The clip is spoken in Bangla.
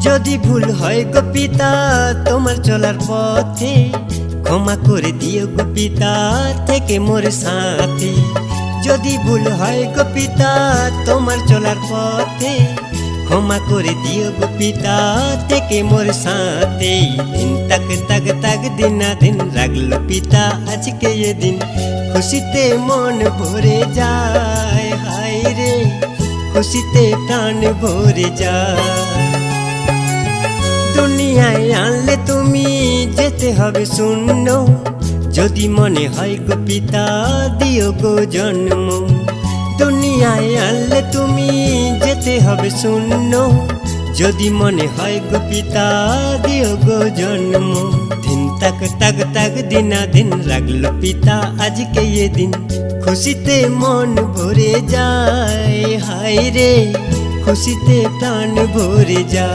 যদি ভুল হয় গো পিতা তোমার চলার পথে, ক্ষমা করে দিও গো পিতা থেকে মোর সাথে। যদি ভুল হয় গো পিতা তোমার চলার পথে, ক্ষমা করে দিও গো পিতা থেকে মোর সাথে। দিন তাক তাক তাক দিনা দিন রাখলো পিতা আজকে এ দিন, খুশিতে মন ভরে যায়, হায় রে খুশিতে প্রাণ ভরে যায়। দুনিয়ায় আনলে তুমি যেতে হবে শূন্য, যদি মনে হয় গো পিতা দিও গো জন্ম। দুনিয়ায় আনলে তুমি যেতে হবে শূন্য, যদি মনে হয় গো পিতা দিও গো জন্ম। দিন তাক তাক তাক দিনা দিন রাখলো পিতা আজকে এ দিন, খুশিতে মন ভরে যায়, হায় রে খুশিতে প্রাণ ভরে যায়।